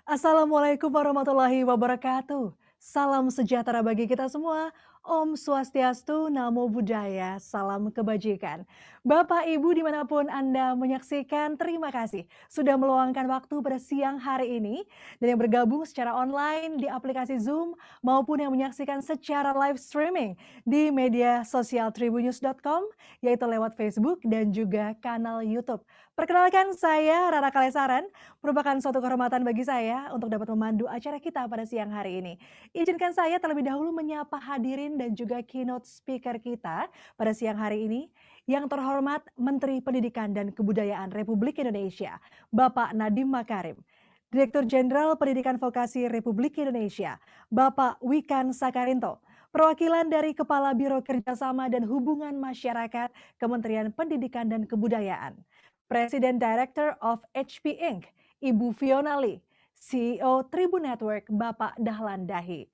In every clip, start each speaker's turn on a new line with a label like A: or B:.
A: Assalamualaikum warahmatullahi wabarakatuh. Salam sejahtera bagi kita semua. Om Swastiastu, Namo Buddhaya, salam kebajikan. Bapak Ibu dimanapun Anda menyaksikan, terima kasih sudah meluangkan waktu pada siang hari ini. Dan yang bergabung secara online di aplikasi Zoom maupun yang menyaksikan secara live streaming di media sosial tribunnews.com, yaitu lewat Facebook dan juga kanal YouTube. Perkenalkan saya Rara Kalesaran. Merupakan suatu kehormatan bagi saya untuk dapat memandu acara kita pada siang hari ini. Izinkan saya terlebih dahulu menyapa hadirin dan juga keynote speaker kita pada siang hari ini. Yang terhormat Menteri Pendidikan dan Kebudayaan Republik Indonesia, Bapak Nadiem Makarim. Direktur Jenderal Pendidikan Vokasi Republik Indonesia, Bapak Wikan Sakarinto. Perwakilan dari Kepala Biro Kerjasama dan Hubungan Masyarakat Kementerian Pendidikan dan Kebudayaan. Presiden Director of HP Inc. Ibu Fiona Lee, CEO Tribun Network Bapak Dahlan Dahi.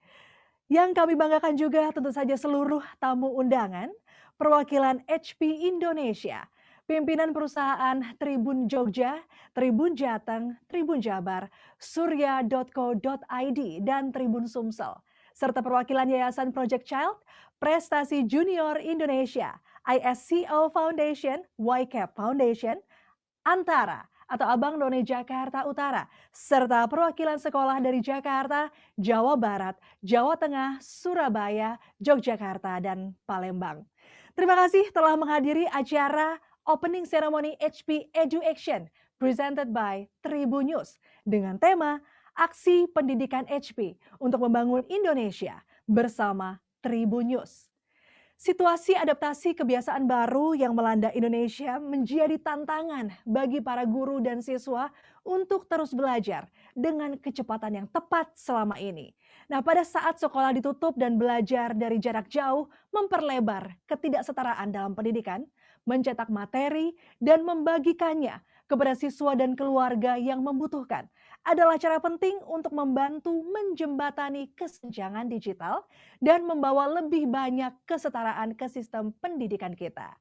A: Yang kami banggakan juga tentu saja seluruh tamu undangan, perwakilan HP Indonesia, pimpinan perusahaan Tribun Jogja, Tribun Jateng, Tribun Jabar, Surya.co.id, dan Tribun Sumsel, serta perwakilan Yayasan Project Child, Prestasi Junior Indonesia, ISCO Foundation, YCAP Foundation, Antara atau Abang None Jakarta Utara, serta perwakilan sekolah dari Jakarta, Jawa Barat, Jawa Tengah, Surabaya, Yogyakarta, dan Palembang. Terima kasih telah menghadiri acara Opening Ceremony HP Edu Action presented by Tribun News dengan tema Aksi Pendidikan HP untuk Membangun Indonesia bersama Tribun News. Situasi adaptasi kebiasaan baru yang melanda Indonesia menjadi tantangan bagi para guru dan siswa untuk terus belajar dengan kecepatan yang tepat selama ini. Nah, pada saat sekolah ditutup dan belajar dari jarak jauh memperlebar ketidaksetaraan dalam pendidikan, mencetak materi dan membagikannya kepada siswa dan keluarga yang membutuhkan adalah cara penting untuk membantu menjembatani kesenjangan digital dan membawa lebih banyak kesetaraan ke sistem pendidikan kita.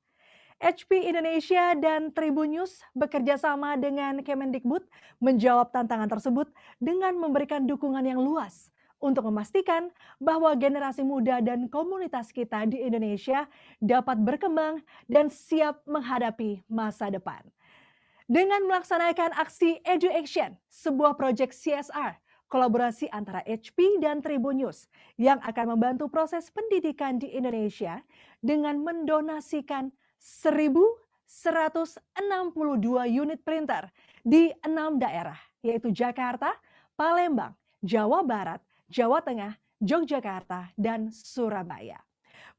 A: HP Indonesia dan Tribun News bekerja sama dengan Kemendikbud menjawab tantangan tersebut dengan memberikan dukungan yang luas untuk memastikan bahwa generasi muda dan komunitas kita di Indonesia dapat berkembang dan siap menghadapi masa depan. Dengan melaksanakan aksi Edu Action, sebuah proyek CSR, kolaborasi antara HP dan Tribun News yang akan membantu proses pendidikan di Indonesia dengan mendonasikan 1.162 unit printer di 6 daerah, yaitu Jakarta, Palembang, Jawa Barat, Jawa Tengah, Yogyakarta, dan Surabaya.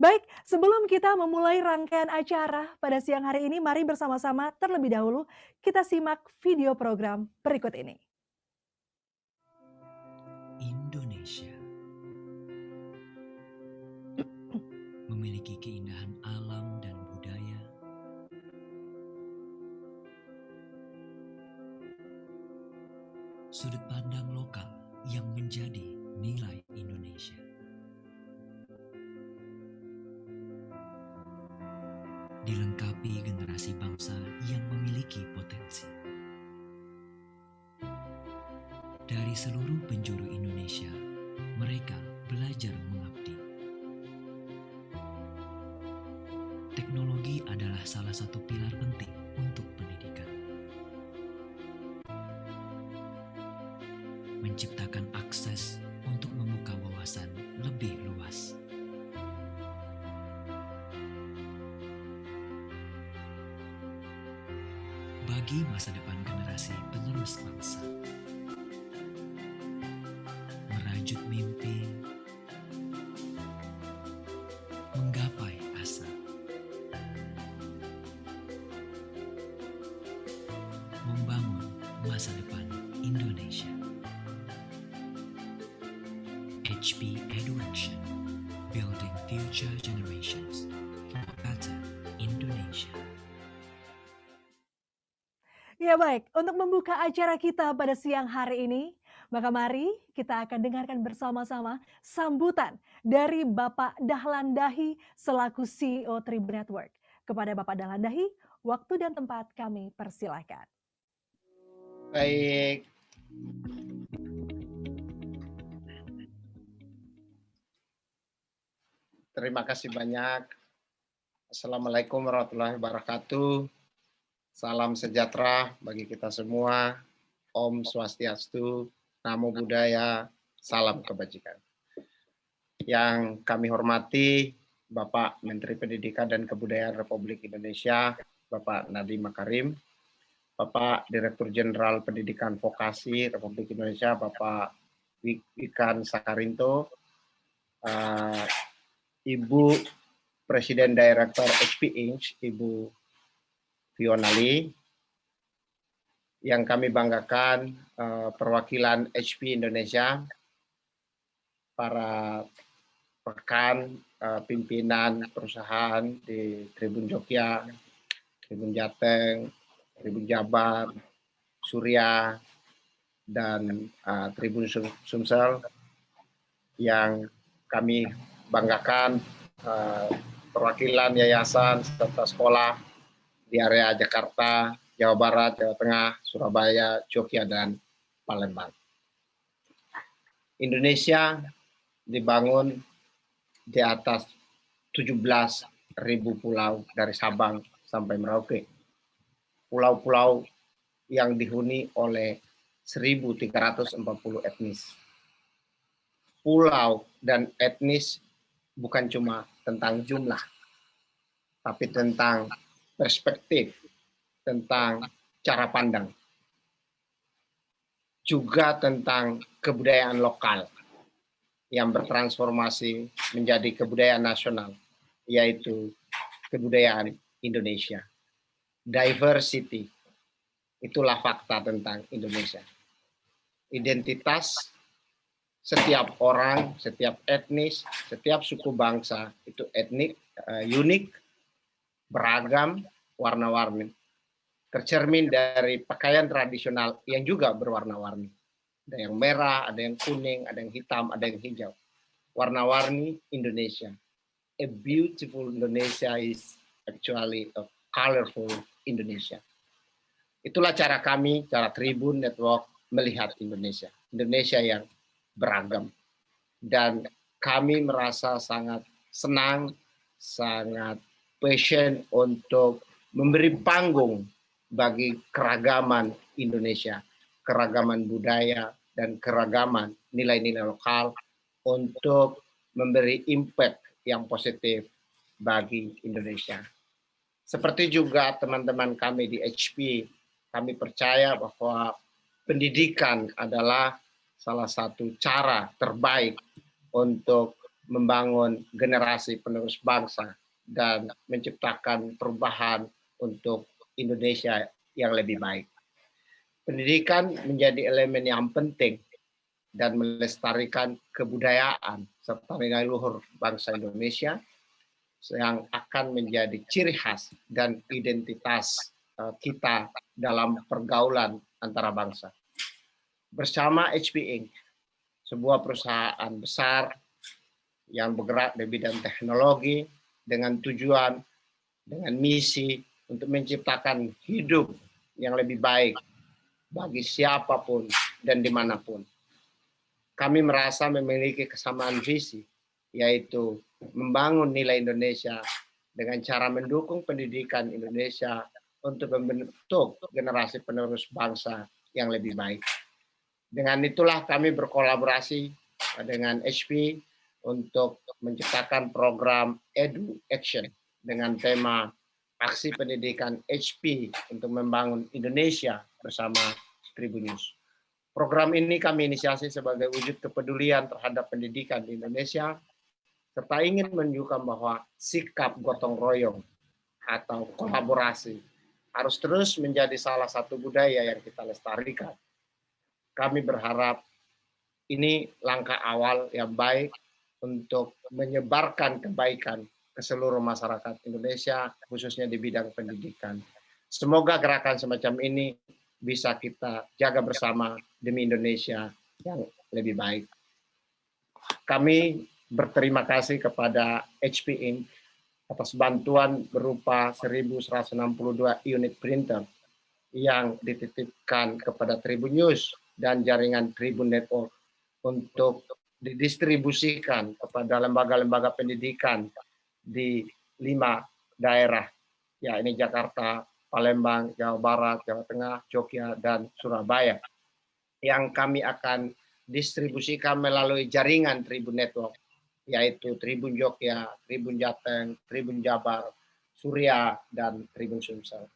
A: Baik, sebelum kita memulai rangkaian acara pada siang hari ini, mari bersama-sama terlebih dahulu kita simak video program berikut ini.
B: Indonesia memiliki keindahan alam dan budaya, sudut pandang lokal yang menjadi nilai Indonesia. Dilengkapi generasi bangsa yang memiliki potensi. Dari seluruh penjuru Indonesia, mereka belajar mengabdi. Teknologi adalah salah satu pilar penting untuk pendidikan. Menciptakan akses untuk membuka wawasan lebih luas. Bagi masa depan generasi penerus bangsa, merajut mimpi, menggapai asa, membangun masa depan Indonesia. HP Edu Action, building future generations for a better Indonesia.
A: Ya baik, untuk membuka acara kita pada siang hari ini, maka mari kita akan dengarkan bersama-sama sambutan dari Bapak Dahlan Dahi selaku CEO Tribun Network. Kepada Bapak Dahlan Dahi, waktu dan tempat kami persilahkan.
C: Baik, Terima kasih banyak. Assalamualaikum warahmatullahi wabarakatuh. Salam sejahtera bagi kita semua. Om Swastiastu, Namo Buddhaya, salam kebajikan. Yang kami hormati Bapak Menteri Pendidikan dan Kebudayaan Republik Indonesia, Bapak Nadiem Makarim, Bapak Direktur Jenderal Pendidikan Vokasi Republik Indonesia, Bapak Wikan Sakarinto, Ibu Presiden Direktur HP Inc., Ibu Fiona Lee, yang kami banggakan perwakilan HP Indonesia, para rekan pimpinan perusahaan di Tribun Jogja, Tribun Jateng, Tribun Jabar, Surya, dan Tribun Sumsel, yang kami banggakan perwakilan yayasan serta sekolah di area Jakarta, Jawa Barat, Jawa Tengah, Surabaya, Jogja, dan Palembang. Indonesia dibangun di atas 17.000 pulau dari Sabang sampai Merauke. Pulau-pulau yang dihuni oleh 1.340 etnis. Pulau dan etnis bukan cuma tentang jumlah, tapi tentang perspektif, tentang cara pandang, juga tentang kebudayaan lokal yang bertransformasi menjadi kebudayaan nasional, yaitu kebudayaan Indonesia. Diversity, itulah fakta tentang Indonesia. Identitas setiap orang, setiap etnis, setiap suku bangsa itu etnik, unik, beragam, warna-warni. Tercermin dari pakaian tradisional yang juga berwarna-warni. Ada yang merah, ada yang kuning, ada yang hitam, ada yang hijau. Warna-warni Indonesia. A beautiful Indonesia is actually a colorful Indonesia. Itulah cara kami, cara Tribun Network melihat Indonesia. Indonesia yang beragam. Dan kami merasa sangat senang, sangat passion untuk memberi panggung bagi keragaman Indonesia, keragaman budaya, dan keragaman nilai-nilai lokal untuk memberi impact yang positif bagi Indonesia. Seperti juga teman-teman kami di HP, kami percaya bahwa pendidikan adalah salah satu cara terbaik untuk membangun generasi penerus bangsa dan menciptakan perubahan untuk Indonesia yang lebih baik. Pendidikan menjadi elemen yang penting dan melestarikan kebudayaan serta nilai luhur bangsa Indonesia yang akan menjadi ciri khas dan identitas kita dalam pergaulan antara bangsa. Bersama HP Inc., sebuah perusahaan besar yang bergerak di bidang teknologi dengan tujuan, dengan misi untuk menciptakan hidup yang lebih baik bagi siapapun dan dimanapun. Kami merasa memiliki kesamaan visi, yaitu membangun nilai Indonesia dengan cara mendukung pendidikan Indonesia untuk membentuk generasi penerus bangsa yang lebih baik. Dengan itulah kami berkolaborasi dengan HP untuk menciptakan program Edu Action dengan tema Aksi Pendidikan HP untuk membangun Indonesia bersama Tribun News. Program ini kami inisiasi sebagai wujud kepedulian terhadap pendidikan di Indonesia, serta ingin menunjukkan bahwa sikap gotong royong atau kolaborasi harus terus menjadi salah satu budaya yang kita lestarikan. Kami berharap ini langkah awal yang baik untuk menyebarkan kebaikan ke seluruh masyarakat Indonesia, khususnya di bidang pendidikan. Semoga gerakan semacam ini bisa kita jaga bersama demi Indonesia yang lebih baik. Kami berterima kasih kepada HP Inc. atas bantuan berupa 1.162 unit printer yang dititipkan kepada Tribun News dan jaringan Tribun Network untuk didistribusikan kepada lembaga-lembaga pendidikan di 5 daerah, ya ini Jakarta, Palembang, Jawa Barat, Jawa Tengah, Jogja, dan Surabaya, yang kami akan distribusikan melalui jaringan Tribun Network, yaitu Tribun Jogja, Tribun Jateng, Tribun Jabar, Surya, dan Tribun Sumsel.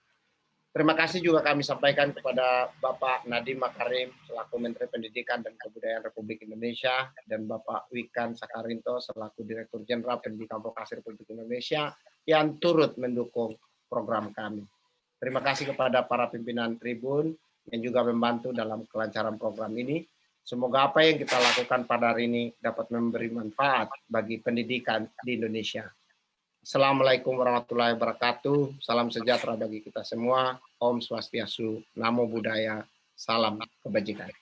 C: Terima kasih juga kami sampaikan kepada Bapak Nadiem Makarim selaku Menteri Pendidikan dan Kebudayaan Republik Indonesia dan Bapak Wikan Sakarinto selaku Direktur Jenderal Pendidikan Vokasi Republik Indonesia yang turut mendukung program kami. Terima kasih kepada para pimpinan Tribun yang juga membantu dalam kelancaran program ini. Semoga apa yang kita lakukan pada hari ini dapat memberi manfaat bagi pendidikan di Indonesia. Assalamualaikum warahmatullahi wabarakatuh. Salam sejahtera bagi kita semua. Om Swastiastu, Namo Buddhaya, salam kebajikan.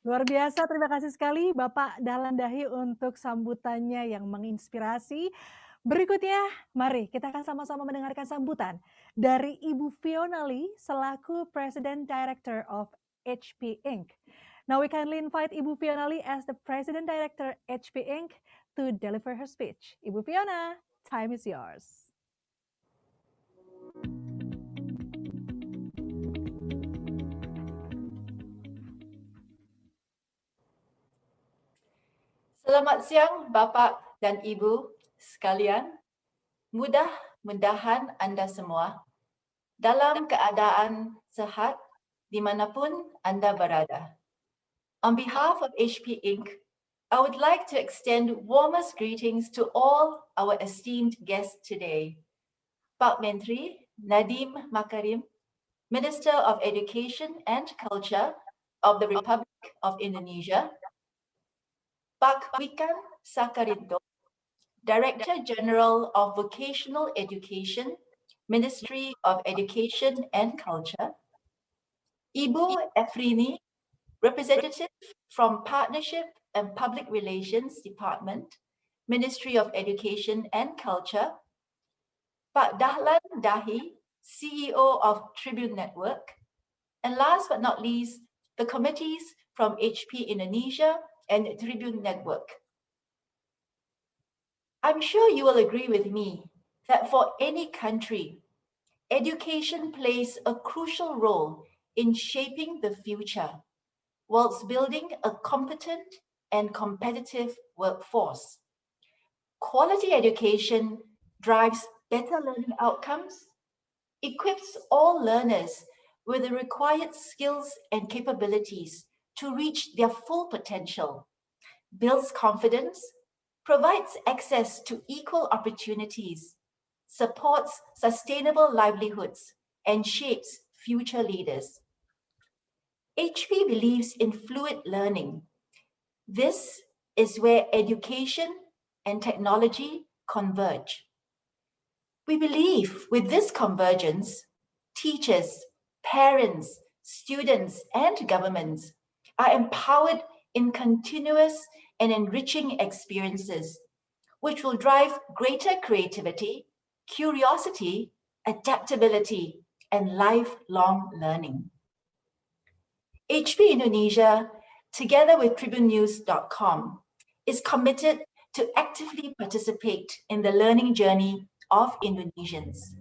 A: Luar biasa, terima kasih sekali Bapak Dahlan Dahi untuk sambutannya yang menginspirasi. Berikutnya, mari kita akan sama-sama mendengarkan sambutan dari Ibu Fiona Lee selaku President Director of HP Inc. Now we kindly invite Ibu Fiona Lee as the President Director HP Inc. to deliver her speech. Ibu Fiona, time is yours.
D: Selamat siang Bapak dan Ibu sekalian. Mudah-mudahan Anda semua dalam keadaan sehat dimanapun Anda berada. On behalf of HP Inc., I would like to extend warmest greetings to all our esteemed guests today. Pak Menteri Nadiem Makarim, Minister of Education and Culture of the Republic of Indonesia, Pak Wikan Sakarinto, Director General of Vocational Education, Ministry of Education and Culture, Ibu Efrini, Representative from Partnership and Public Relations Department, Ministry of Education and Culture, Pak Dahlan Dahi, CEO of Tribun Network, and last but not least, the committees from HP Indonesia and Tribun Network. I'm sure you will agree with me that for any country, education plays a crucial role in shaping the future, whilst building a competent and competitive workforce. Quality education drives better learning outcomes, equips all learners with the required skills and capabilities to reach their full potential, builds confidence, provides access to equal opportunities, supports sustainable livelihoods, and shapes future leaders. HP believes in fluid learning. This is where education and technology converge. We believe with this convergence, teachers, parents, students, and governments are empowered in continuous and enriching experiences, which will drive greater creativity, curiosity, adaptability, and lifelong learning. HP Indonesia, together with TribunNews.com, is committed to actively participate in the learning journey of Indonesians.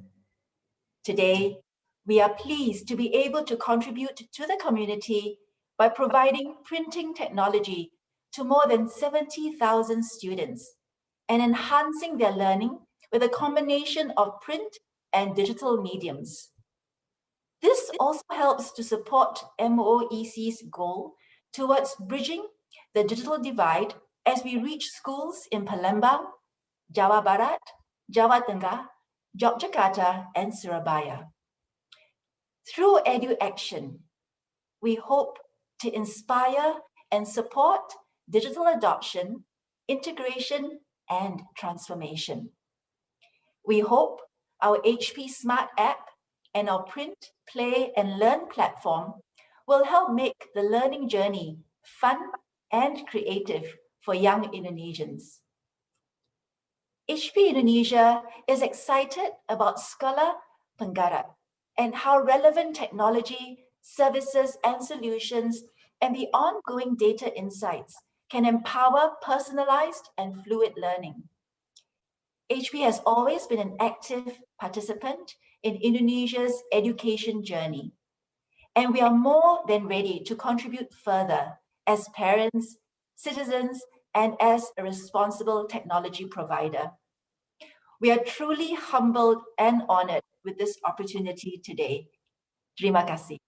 D: Today, we are pleased to be able to contribute to the community by providing printing technology to more than 70,000 students and enhancing their learning with a combination of print and digital mediums. This also helps to support MOEC's goal towards bridging the digital divide as we reach schools in Palembang, Jawa Barat, Jawa Tengah, Yogyakarta, and Surabaya. Through EduAction, we hope to inspire and support digital adoption, integration, and transformation. We hope our HP Smart App and our print, play, and learn platform will help make the learning journey fun and creative for young Indonesians. HP Indonesia is excited about Sekolah Penggerak and how relevant technology, services, and solutions and the ongoing data insights can empower personalized and fluid learning. HP has always been an active participant in Indonesia's education journey, and we are more than ready to contribute further as parents, citizens, and as a responsible technology provider. We are truly humbled and honored with this opportunity today. Terima kasih.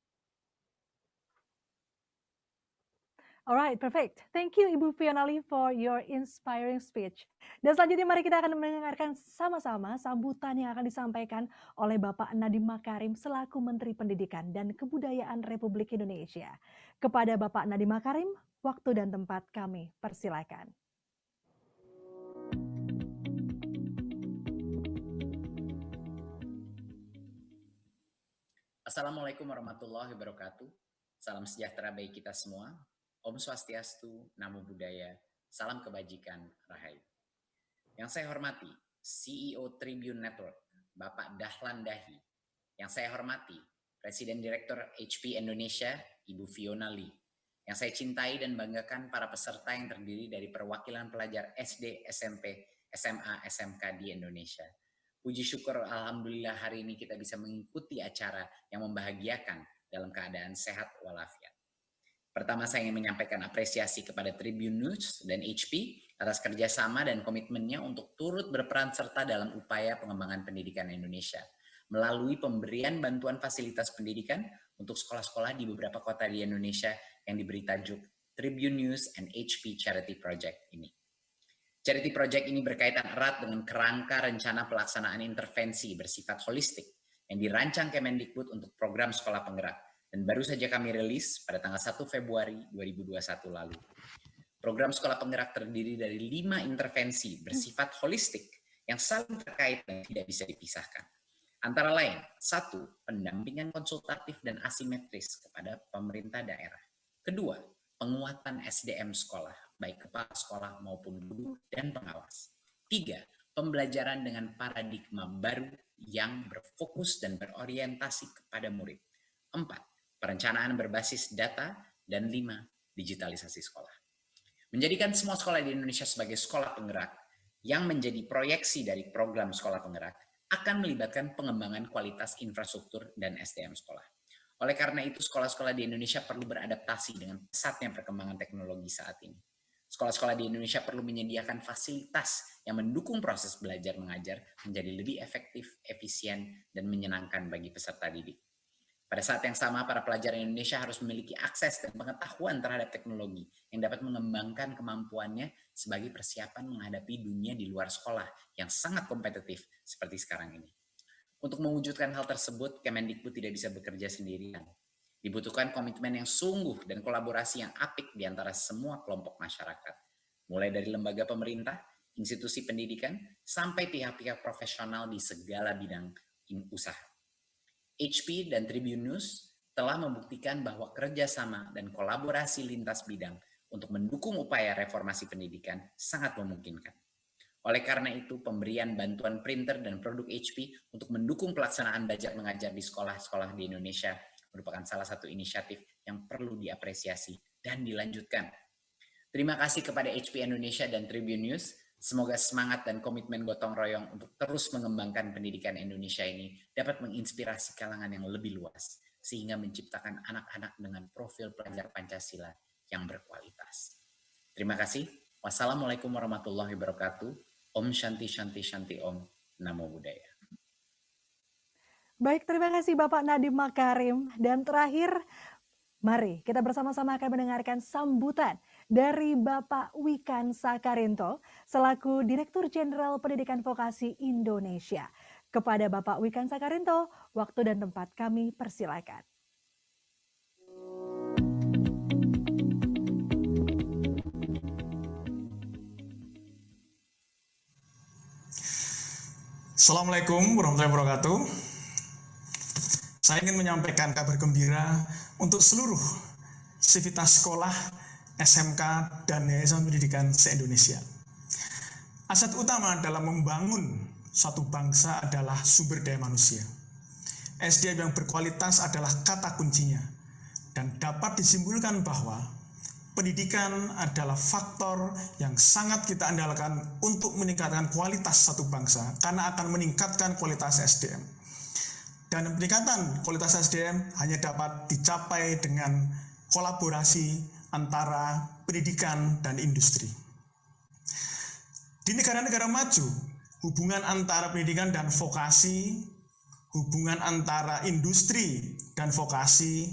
A: Alright, perfect. Thank you Ibu Fiona Lee for your inspiring speech. Dan selanjutnya mari kita akan mendengarkan sama-sama sambutan yang akan disampaikan oleh Bapak Nadiem Makarim selaku Menteri Pendidikan dan Kebudayaan Republik Indonesia. Kepada Bapak Nadiem Makarim, waktu dan tempat kami persilakan.
E: Assalamualaikum warahmatullahi wabarakatuh. Salam sejahtera bagi kita semua. Om Swastiastu, Namo Buddhaya, salam kebajikan, Rahayu. Yang saya hormati, CEO Tribune Network, Bapak Dahlan Dahi. Yang saya hormati, Presiden Direktur HP Indonesia, Ibu Fiona Lee. Yang saya cintai dan banggakan para peserta yang terdiri dari perwakilan pelajar SD, SMP, SMA, SMK di Indonesia. Puji syukur alhamdulillah hari ini kita bisa mengikuti acara yang membahagiakan dalam keadaan sehat walafiat. Pertama saya ingin menyampaikan apresiasi kepada Tribune News dan HP atas kerjasama dan komitmennya untuk turut berperan serta dalam upaya pengembangan pendidikan Indonesia melalui pemberian bantuan fasilitas pendidikan untuk sekolah-sekolah di beberapa kota di Indonesia yang diberi tajuk Tribune News and HP Charity Project ini. Charity Project ini berkaitan erat dengan kerangka rencana pelaksanaan intervensi bersifat holistik yang dirancang Kemendikbud untuk program sekolah penggerak dan baru saja kami rilis pada tanggal 1 Februari 2021 lalu. Program sekolah penggerak terdiri dari 5 intervensi bersifat holistik yang saling terkait dan tidak bisa dipisahkan. Antara lain, 1. Pendampingan konsultatif dan asimetris kepada pemerintah daerah. Kedua, penguatan SDM sekolah, baik kepala sekolah maupun guru dan pengawas. 3. Pembelajaran dengan paradigma baru yang berfokus dan berorientasi kepada murid. 4. Perencanaan berbasis data, dan 5. Digitalisasi sekolah. Menjadikan semua sekolah di Indonesia sebagai sekolah penggerak yang menjadi proyeksi dari program sekolah penggerak akan melibatkan pengembangan kualitas infrastruktur dan SDM sekolah. Oleh karena itu, sekolah-sekolah di Indonesia perlu beradaptasi dengan pesatnya perkembangan teknologi saat ini. Sekolah-sekolah di Indonesia perlu menyediakan fasilitas yang mendukung proses belajar mengajar menjadi lebih efektif, efisien, dan menyenangkan bagi peserta didik. Pada saat yang sama, para pelajar Indonesia harus memiliki akses dan pengetahuan terhadap teknologi yang dapat mengembangkan kemampuannya sebagai persiapan menghadapi dunia di luar sekolah yang sangat kompetitif seperti sekarang ini. Untuk mewujudkan hal tersebut, Kemendikbud tidak bisa bekerja sendirian. Dibutuhkan komitmen yang sungguh dan kolaborasi yang apik di antara semua kelompok masyarakat, mulai dari lembaga pemerintah, institusi pendidikan, sampai pihak-pihak profesional di segala bidang usaha. HP dan Tribune News telah membuktikan bahwa kerjasama dan kolaborasi lintas bidang untuk mendukung upaya reformasi pendidikan sangat memungkinkan. Oleh karena itu, pemberian bantuan printer dan produk HP untuk mendukung pelaksanaan belajar mengajar di sekolah-sekolah di Indonesia merupakan salah satu inisiatif yang perlu diapresiasi dan dilanjutkan. Terima kasih kepada HP Indonesia dan Tribune News. Semoga semangat dan komitmen gotong royong untuk terus mengembangkan pendidikan Indonesia ini dapat menginspirasi kalangan yang lebih luas, sehingga menciptakan anak-anak dengan profil pelajar Pancasila yang berkualitas. Terima kasih. Wassalamualaikum warahmatullahi wabarakatuh. Om Shanti Shanti Shanti Om. Namo Buddhaya.
A: Baik, terima kasih Bapak Nadiem Makarim. Dan terakhir, mari kita bersama-sama akan mendengarkan sambutan dari Bapak Wikan Sakarinto selaku Direktur Jenderal Pendidikan Vokasi Indonesia. Kepada Bapak Wikan Sakarinto, waktu dan tempat kami persilakan.
F: Assalamualaikum warahmatullahi wabarakatuh. Saya ingin menyampaikan kabar gembira untuk seluruh sivitas sekolah, SMK, dan Yayasan Pendidikan se-Indonesia. Aset utama dalam membangun suatu bangsa adalah sumber daya manusia. SDM yang berkualitas adalah kata kuncinya, dan dapat disimpulkan bahwa pendidikan adalah faktor yang sangat kita andalkan untuk meningkatkan kualitas satu bangsa karena akan meningkatkan kualitas SDM. Dan peningkatan kualitas SDM hanya dapat dicapai dengan kolaborasi antara pendidikan dan industri. Di negara-negara maju, hubungan antara pendidikan dan vokasi, hubungan antara industri dan vokasi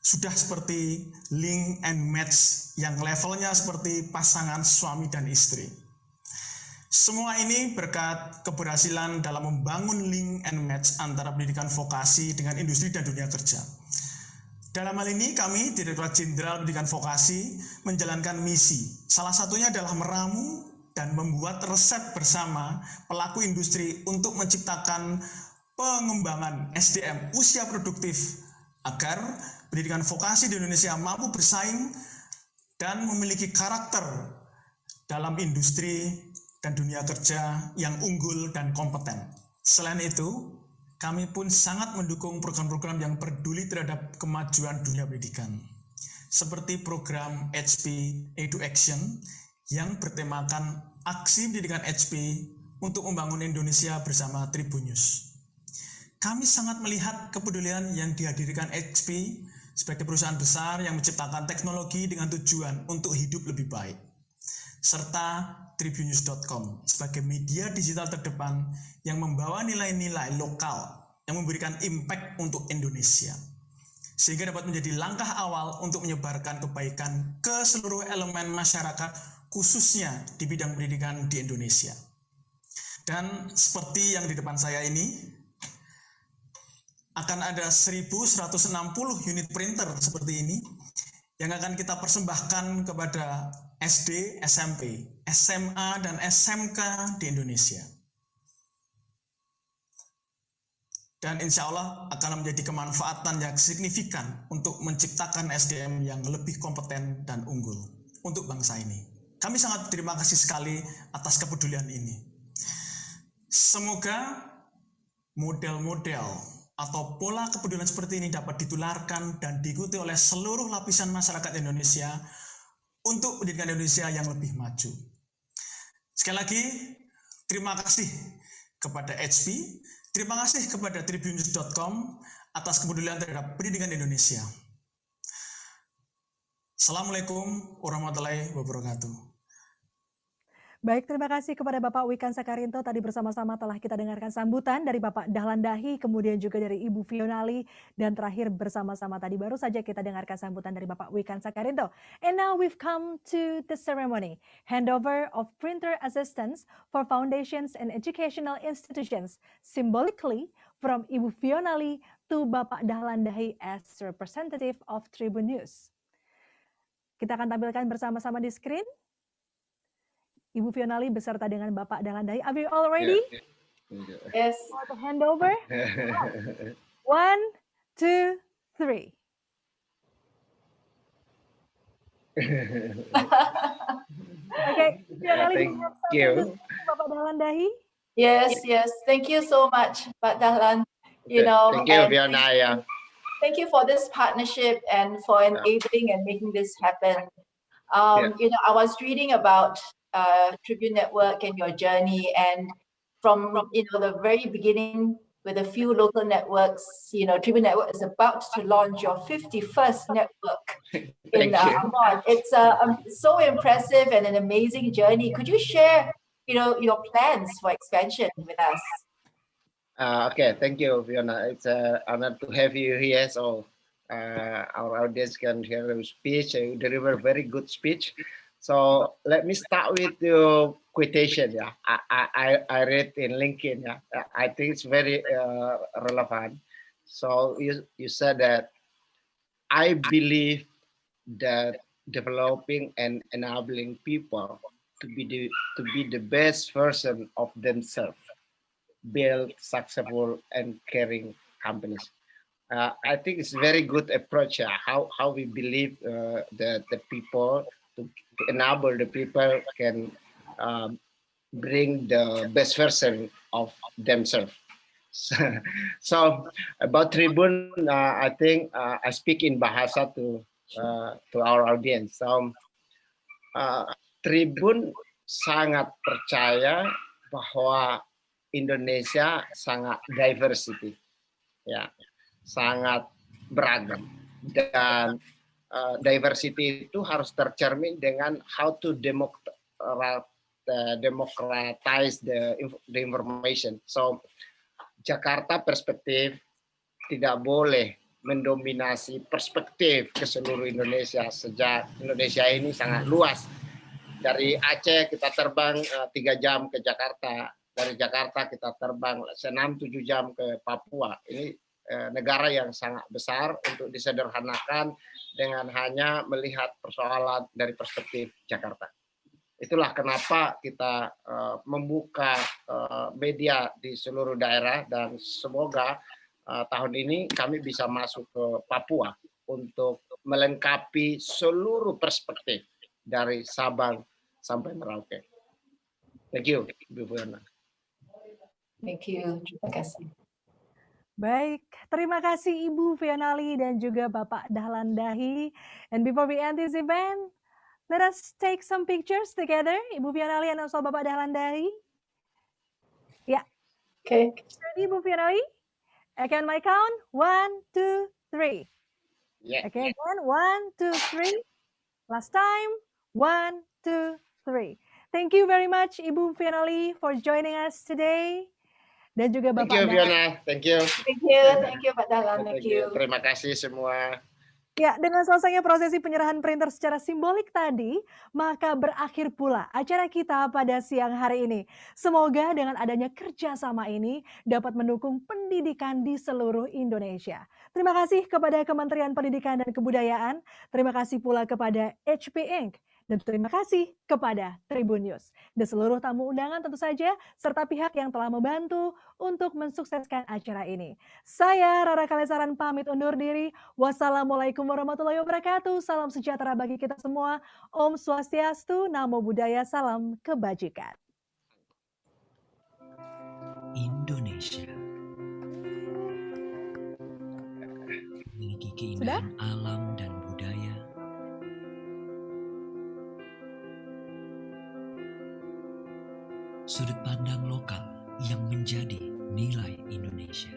F: sudah seperti link and match yang levelnya seperti pasangan suami dan istri. Semua ini berkat keberhasilan dalam membangun link and match antara pendidikan vokasi dengan industri dan dunia kerja. Dalam hal ini kami, Direktorat Jenderal Pendidikan Vokasi, menjalankan misi. Salah satunya adalah meramu dan membuat resep bersama pelaku industri untuk menciptakan pengembangan SDM usia produktif agar pendidikan vokasi di Indonesia mampu bersaing dan memiliki karakter dalam industri dan dunia kerja yang unggul dan kompeten. Selain itu, kami pun sangat mendukung program-program yang peduli terhadap kemajuan dunia pendidikan, seperti program HP Edu Action yang bertemakan aksi pendidikan HP untuk membangun Indonesia bersama Tribunnews. Kami sangat melihat kepedulian yang dihadirkan HP sebagai perusahaan besar yang menciptakan teknologi dengan tujuan untuk hidup lebih baik, serta Tribunnews.com sebagai media digital terdepan yang membawa nilai-nilai lokal yang memberikan impact untuk Indonesia, sehingga dapat menjadi langkah awal untuk menyebarkan kebaikan ke seluruh elemen masyarakat, khususnya di bidang pendidikan di Indonesia. Dan seperti yang di depan saya ini, akan ada 1.160 unit printer seperti ini yang akan kita persembahkan kepada SD, SMP, SMA, dan SMK di Indonesia. Dan insya Allah akan menjadi kemanfaatan yang signifikan untuk menciptakan SDM yang lebih kompeten dan unggul untuk bangsa ini. Kami sangat berterima kasih sekali atas kepedulian ini. Semoga model-model atau pola kepedulian seperti ini dapat ditularkan dan diikuti oleh seluruh lapisan masyarakat Indonesia untuk pendidikan Indonesia yang lebih maju. Sekali lagi, terima kasih kepada HP, terima kasih kepada Tribunnews.com atas kepedulian terhadap pendidikan Indonesia. Assalamualaikum warahmatullahi wabarakatuh.
A: Baik, terima kasih kepada Bapak Wikan Sakarinto. Tadi bersama-sama telah kita dengarkan sambutan dari Bapak Dahlan Dahi, kemudian juga dari Ibu Fionali, dan terakhir bersama-sama tadi baru saja kita dengarkan sambutan dari Bapak Wikan Sakarinto. And now we've come to the ceremony, handover of printer assistance for foundations and educational institutions, symbolically from Ibu Fionali to Bapak Dahlan Dahi as representative of Tribunnews. Kita akan tampilkan bersama-sama di screen. Ibu Fionali beserta dengan Bapak Dahlan Dahi. Are you all ready?
D: Yes.
A: For the handover? 1, 2, 3. Okay, Fionali,
C: Thank you.
A: Bapak Dahlan Dahi.
D: Yes, yes. Thank you so much, Pak Dahlan.
C: Thank you,
D: and
C: Fiona. Yeah.
D: thank you for this partnership and for enabling and making this happen. I was reading about Tribune Network and your journey, and from the very beginning with a few local networks, Tribune Network is about to launch your 51st network in Ambon. It's so impressive and an amazing journey. Could you share your plans for expansion with us?
C: Okay, thank you, Fiona. It's an honor to have you here. So our audience can hear your speech. You deliver very good speech. So let me start with your quotation. Yeah, I read in LinkedIn. Yeah, I think it's very relevant. So you said that I believe that developing and enabling people to be the best version of themselves, build successful and caring companies. I think it's a very good approach. How we believe that the people to enable the people can bring the best version of themselves. So about Tribun, I think I speak in Bahasa to to our audience. So, Tribun sangat percaya bahwa Indonesia sangat diversity, ya, sangat beragam, dan diversity itu harus tercermin dengan how to democratize the information. So, Jakarta perspektif tidak boleh mendominasi perspektif ke seluruh Indonesia. Sejak Indonesia ini sangat luas. Dari Aceh kita terbang 3 jam ke Jakarta. Dari Jakarta kita terbang 6-7 jam ke Papua. Ini negara yang sangat besar untuk disederhanakan dengan hanya melihat persoalan dari perspektif Jakarta. Itulah kenapa kita membuka media di seluruh daerah, dan semoga tahun ini kami bisa masuk ke Papua untuk melengkapi seluruh perspektif dari Sabang sampai Merauke. Thank you, Ibu Fiona.
D: Thank you. Terima kasih.
A: Baik, terima kasih Ibu Fionali dan juga Bapak Dahlan Dahi. And before we end this event, let us take some pictures together. Ibu Fionali and also Bapak Dahlan Dahi. Ya.
D: Okay.
A: Ready, Ibu Fionali? Okay, on my count, 1, 2, 3.
C: Yeah.
A: Okay, again, 1, 2, 3. Last time, 1, 2, 3. Thank you very much, Ibu Fionali, for joining us today. Dan juga Bapak
C: Thank you,
A: Dahlan.
C: Fiona. Thank you.
D: Thank you, Pak Dahlan. Thank you.
C: Terima kasih semua.
A: Ya, dengan selesainya prosesi penyerahan printer secara simbolik tadi, maka berakhir pula acara kita pada siang hari ini. Semoga dengan adanya kerjasama ini dapat mendukung pendidikan di seluruh Indonesia. Terima kasih kepada Kementerian Pendidikan dan Kebudayaan, terima kasih pula kepada HP Inc., dan terima kasih kepada Tribun News. Dan seluruh tamu undangan tentu saja, serta pihak yang telah membantu untuk mensukseskan acara ini. Saya Rara Kalesaran pamit undur diri. Wassalamualaikum warahmatullahi wabarakatuh. Salam sejahtera bagi kita semua. Om Swastiastu, Namo Buddhaya, salam kebajikan.
B: Indonesia memiliki keindahan alam dan budaya, sudut pandang lokal yang menjadi nilai Indonesia.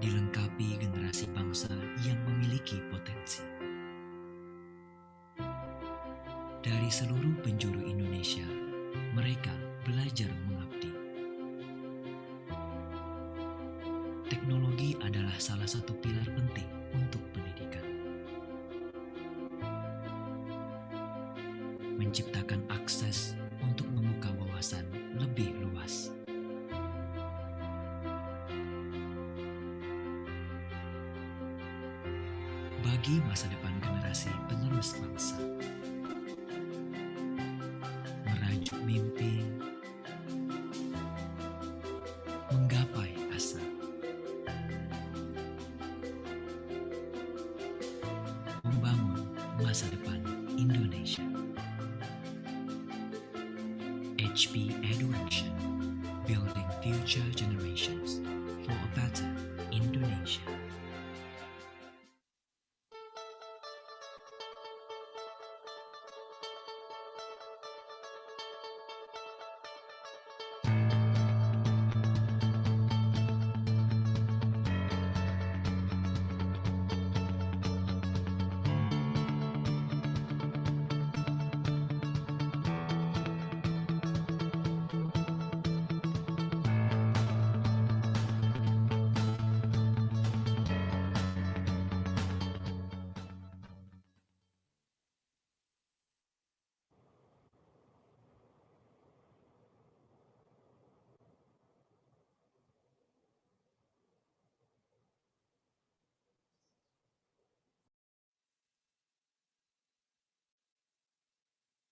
B: Dilengkapi generasi bangsa yang memiliki potensi. Dari seluruh penjuru Indonesia, mereka belajar mengabdi. Teknologi adalah salah satu pilar penting untuk pendidikan. Menciptakan akses untuk membuka wawasan lebih luas. Bagi masa depan generasi penerus bangsa, merajuk mimpi, menggapai asa, membangun masa depan Indonesia. HP Education, building future generations for a better Indonesia.